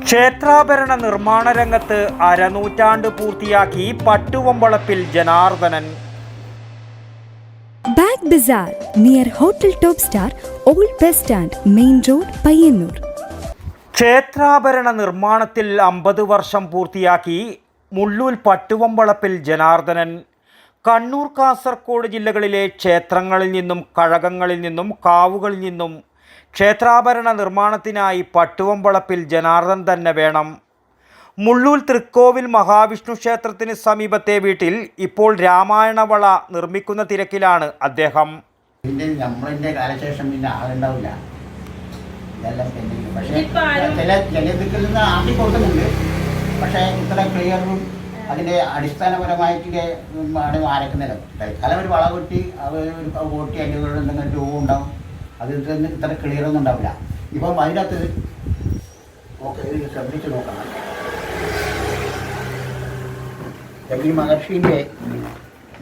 ക്ഷേത്രാഭരണ നിർമ്മാണ രംഗത്ത് അരനൂറ്റാണ്ട് പൂർത്തിയാക്കി പട്ടുവമ്പളപ്പിൽ Janardhanan. Bag bazaar near hotel top star, old bus stand, main road, Payyanur. ക്ഷേത്രാഭരണ നിർമ്മാണത്തിൽ 50 വർഷം പൂർത്തിയാക്കി മുള്ളൂൽ പട്ടുവമ്പളപ്പിൽ ജനാർദ്ദനൻ. കണ്ണൂർ, കാസർഗോഡ് ജില്ലകളിലെ ക്ഷേത്രങ്ങളിൽ നിന്നും കഴകങ്ങളിൽ നിന്നും കാവുകളിൽ നിന്നും ക്ഷേത്രാഭരണ നിർമ്മാണത്തിനായി പട്ടുവമ്പളപ്പിൽ ജനാർദ്ദനൻ തന്നെ വേണം. മുള്ളൂൽ തൃക്കോവിൽ മഹാവിഷ്ണു ക്ഷേത്രത്തിന് സമീപത്തെ വീട്ടിൽ ഇപ്പോൾ രാമായണവള നിർമ്മിക്കുന്ന തിരക്കിലാണ് അദ്ദേഹം. നമ്മളിന്റെ കാലശേഷം പിന്നെ ആളുണ്ടാവില്ല, ഇതെല്ലാം പക്ഷേ ചില ജലത്തിൽ നിന്ന് ആക്കി കൊടുക്കുന്നുണ്ട്. പക്ഷേ ഇത്ര ക്ലിയറും അതിൻ്റെ അടിസ്ഥാനപരമായിട്ട് ആണ് ആരക്കുന്നില്ല. തൽക്കാലം ഒരു വള കൊട്ടി ഒരു കൊട്ടി അതിൻ്റെ എന്തെങ്കിലും രൂപം ഉണ്ടാവും. അത് ഇത്ര ക്ലിയറൊന്നും ഉണ്ടാവില്ല. ഇപ്പം അതിനകത്ത് ഓക്കെ ഇത് ശ്രദ്ധിച്ച് നോക്കണം. ഈ മഹർഷീൻ്റെ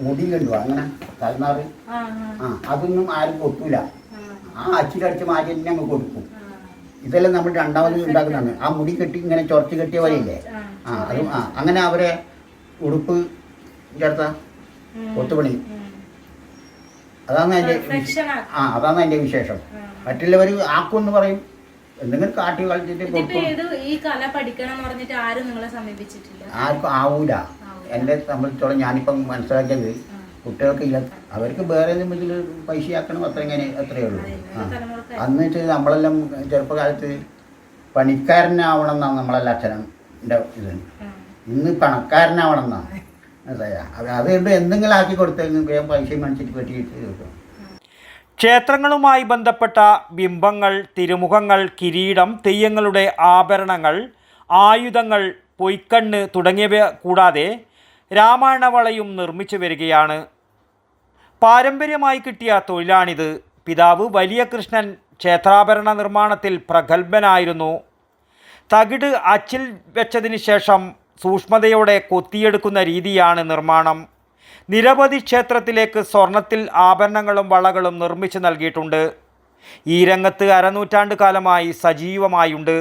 മുടി കണ്ടുവാ അങ്ങനെ തലനാറ് അതൊന്നും ആരും കൊത്തൂല. ആ അച്ചിലടിച്ച് മാറ്റി തന്നെ അങ്ങ് കൊടുക്കും. ഇതെല്ലാം നമ്മൾ രണ്ടാമത് ഉണ്ടാക്കുന്നതാണ്. ആ മുടി കെട്ടി ഇങ്ങനെ ചൊറച്ച് കെട്ടിയ പോലെയില്ലേ, അതും അങ്ങനെ അവരെ ഉടുപ്പ് ചേർത്ത കൊത്തുപണി. അതാണ് അതിൻ്റെ വിശേഷം. മറ്റുള്ളവർ ആക്കുമെന്ന് പറയും, എന്തെങ്കിലും കാട്ടി കളിച്ചിട്ട് ആർക്കും ആവൂല. എന്നെ സംബന്ധിച്ചോളം ഞാനിപ്പം മനസ്സിലാക്കിയത് കുട്ടികൾക്ക് ഇല്ല, അവർക്ക് വേറെ എന്തെങ്കിലും പൈസയാക്കണം, അത്രയേ ഉള്ളൂ. എന്നിട്ട് നമ്മളെല്ലാം ചെറുപ്പകാലത്ത് പണിക്കാരനാവണം എന്നാണ് നമ്മളെല്ലാം അച്ഛൻ്റെ ഇത്. ഇന്ന് പണക്കാരനാവണം എന്നാണ്. അതുകൊണ്ട് എന്തെങ്കിലും ആക്കി കൊടുത്തെങ്കിൽ വേഗം പൈസയും മേടിച്ചിട്ട് കെട്ടിയിട്ട് കിട്ടും. ക്ഷേത്രങ്ങളുമായി ബന്ധപ്പെട്ട ബിംബങ്ങൾ, തിരുമുഖങ്ങൾ, കിരീടം, തെയ്യങ്ങളുടെ ആഭരണങ്ങൾ, ആയുധങ്ങൾ, പൊയ്ക്കണ്ണ് തുടങ്ങിയവ കൂടാതെ രാമായണവളയും നിർമ്മിച്ചു വരികയാണ്. പാരമ്പര്യമായി കിട്ടിയ തൊഴിലാണിത്. പിതാവ് വലിയ കൃഷ്ണൻ ക്ഷേത്രാഭരണ നിർമ്മാണത്തിൽ പ്രഗത്ഭനായിരുന്നു. തകിട് അച്ചിൽ വെച്ചതിന് ശേഷം സൂക്ഷ്മതയോടെ കൊത്തിയെടുക്കുന്ന രീതിയാണ് നിർമ്മാണം. നിരവധി ക്ഷേത്രത്തിലേക്ക് സ്വർണത്തിൽ ആഭരണങ്ങളും വളകളും നിർമ്മിച്ചു നൽകിയിട്ടുണ്ട്. ഈ രംഗത്ത് അരനൂറ്റാണ്ട് കാലമായി സജീവമായുണ്ട്.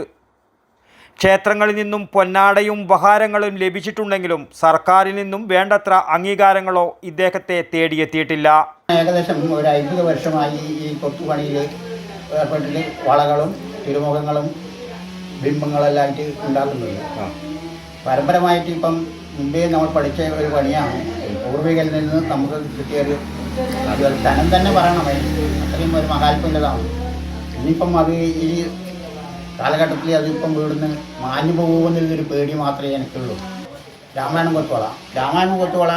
ക്ഷേത്രങ്ങളിൽ നിന്നും പൊന്നാടയും ഉപഹാരങ്ങളും ലഭിച്ചിട്ടുണ്ടെങ്കിലും സർക്കാരിൽ നിന്നും വേണ്ടത്ര അംഗീകാരങ്ങളോ ഇദ്ദേഹത്തെ തേടിയെത്തിയിട്ടില്ല. ഏകദേശം ഒരു 50 വർഷമായി ഈ കൊത്തുപണിയിൽ ഏർപ്പെട്ടിട്ട് വളകളും തിരുമുഖങ്ങളും ബിംബങ്ങളെല്ലാമായിട്ട് ഉണ്ടാക്കുന്നത്. പരമ്പരമായിട്ട് ഇപ്പം മുമ്പേ നമ്മൾ പഠിച്ച ഒരു പണിയാണ്. പൂർവികരിൽ നിന്ന് നമുക്ക് കിട്ടിയൊരു അത് ധനം തന്നെ പറയണമേ, അത്രയും ഒരു മഹാത്മ്യതാണ്. ഇനിയിപ്പം അത് ഈ കാലഘട്ടത്തിൽ അതിപ്പം വീടുന്ന് മാഞ്ഞു പോകുന്നൊരു പേടി മാത്രമേ എനിക്കുള്ളൂ. രാമായണം കൊത്തുവള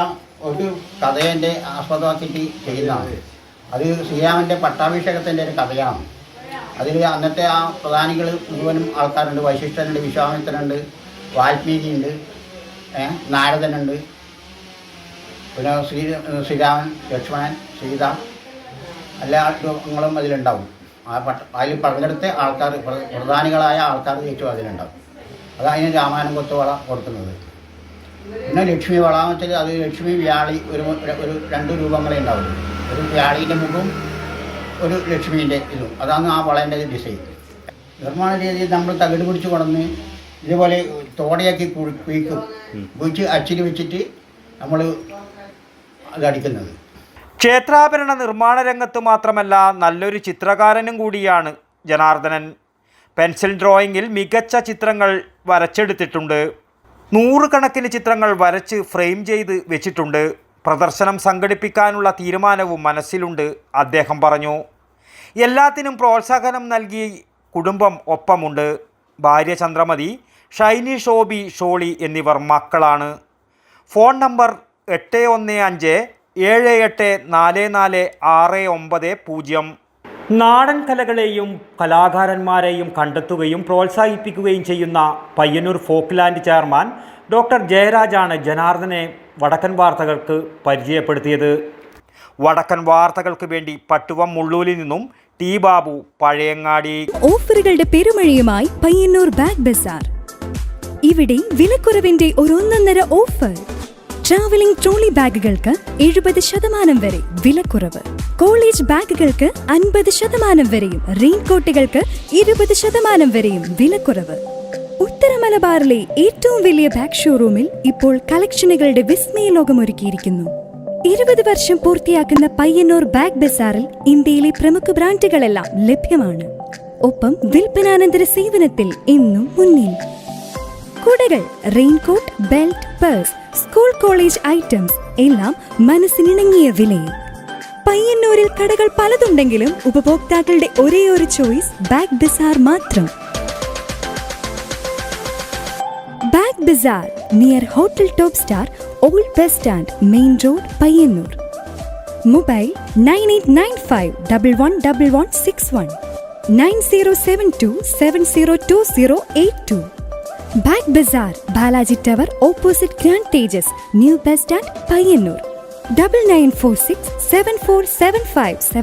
ഒരു കഥേൻ്റെ ആസ്പദമാക്കിയിട്ട് ചെയ്യുന്നതാണ്. അത് ശ്രീരാമൻ്റെ പട്ടാഭിഷേകത്തിൻ്റെ ഒരു കഥയാണ്. അതിൽ അന്നത്തെ ആ പ്രധാനികൾ മുഴുവനും ആൾക്കാരുണ്ട്. വൈശിഷ്ഠനുണ്ട്, വിശ്വാമിത്രനുണ്ട്, വാൽമീകിയുണ്ട്, നാരദനുണ്ട്, പിന്നെ ശ്രീരാമൻ, ലക്ഷ്മണൻ, സീത, എല്ലാ രൂപങ്ങളും അതിലുണ്ടാവും. അതിൽ പങ്കെടുത്ത ആൾക്കാർ, പ്രധാനികളായ ആൾക്കാർ ജയിച്ചു അതിലുണ്ടാവും. അതാണ് രാമായണം കൊത്തുവള കൊടുക്കുന്നത്. പിന്നെ ലക്ഷ്മി വള എന്ന് വെച്ചാൽ അത് ലക്ഷ്മി വ്യാളി ഒരു 2 രൂപങ്ങളെ ഉണ്ടാവുള്ളൂ. ഒരു വ്യാളീൻ്റെ മുഖവും ഒരു ലക്ഷ്മീൻ്റെ ഇതും. അതാണ് ആ വളേൻ്റെ ഡിസൈൻ. നിർമ്മാണ രീതിയിൽ നമ്മൾ തകിട് പിടിച്ച് കൊണ്ടുവന്ന് ഇതുപോലെ തോടയാക്കി കുഴിച്ച് അച്ചിൽ വെച്ചിട്ട് നമ്മൾ അത് അടിക്കുന്നത്. ക്ഷേത്രാഭരണ നിർമ്മാണ രംഗത്ത് മാത്രമല്ല നല്ലൊരു ചിത്രകാരനും കൂടിയാണ് ജനാർദ്ദനൻ. പെൻസിൽ ഡ്രോയിങ്ങിൽ മികച്ച ചിത്രങ്ങൾ വരച്ചെടുത്തിട്ടുണ്ട്. 100 കണക്കിന് ചിത്രങ്ങൾ വരച്ച് ഫ്രെയിം ചെയ്ത് വെച്ചിട്ടുണ്ട്. പ്രദർശനം സംഘടിപ്പിക്കാനുള്ള തീരുമാനവും മനസ്സിലുണ്ട്, അദ്ദേഹം പറഞ്ഞു. എല്ലാത്തിനും പ്രോത്സാഹനം നൽകി കുടുംബം ഒപ്പമുണ്ട്. ഭാര്യ ചന്ദ്രമതി, ഷൈനി, ഷോബി, ഷോളി എന്നിവർ മക്കളാണ്. Phone number 8157844690. നാടൻ കലകളെയും കലാകാരന്മാരെയും കണ്ടെത്തുകയും പ്രോത്സാഹിപ്പിക്കുകയും ചെയ്യുന്ന പയ്യന്നൂർ ഫോക്ക്ലാൻഡ് ചെയർമാൻ ഡോക്ടർ ജയരാജാണ് ജനാർദ്ദനെ വടക്കൻ വാർത്തകൾക്ക് പരിചയപ്പെടുത്തിയത്. വടക്കൻ വാർത്തകൾക്ക് വേണ്ടി പട്ടുവം മുള്ളൂലിൽ നിന്നും ടി ബാബു, പഴയങ്ങാടി. ഓഫറുകളുടെ പെരുമഴയുമായി പയ്യന്നൂർ ബാഗ് ബസാർ. ഇവിടെ വിലക്കുറവിന്റെ ഒരു ഒന്നൊന്നര ഓഫർ. ട്രാവലിംഗ് ട്രോളി ബാഗുകൾക്ക് 70% വരെ വിലക്കുറവ്. കോളേജ് ബാഗുകൾക്ക് 50% വരെയും റെയിൻകോട്ടുകൾക്ക് 20% വരെയും വിലക്കുറവ്. ഉത്തരമ മലബാറിലെ ഏറ്റവും വലിയ ബാഗ് ഷോറൂമിൽ ഇപ്പോൾ കളക്ഷനുകളുടെ വിസ്മയ ലോകമൊരുക്കിയിരിക്കുന്നു. 20 വർഷം പൂർത്തിയാക്കുന്ന പയ്യന്നൂർ ബാഗ് ബസാറിൽ ഇന്ത്യയിലെ പ്രമുഖ ബ്രാൻഡുകളെല്ലാം ലഭ്യമാണ്. ഒപ്പം വിൽപ്പനാനന്തര സേവനത്തിൽ എന്നും മുന്നിൽ. കുടകൾ, raincoat, belt, purse, school college items എല്ലാം മനസ്സിനിണങ്ങിയ വിലയിൽ. പയ്യന്നൂരിൽ കടകൾ പലതുണ്ടെങ്കിലും ഉപഭോക്താക്കളുടെ ഒരേയൊരു ചോയ്സ് ബാഗ് ബസാർ മാത്രം. Bag bazaar near hotel top star, old bus stand, main road, Payyanur. Mobile 9895111161 9072702082. Bag bazaar, Balaji tower opposite grand Tejas, new bus stand, Payyanur. 99467475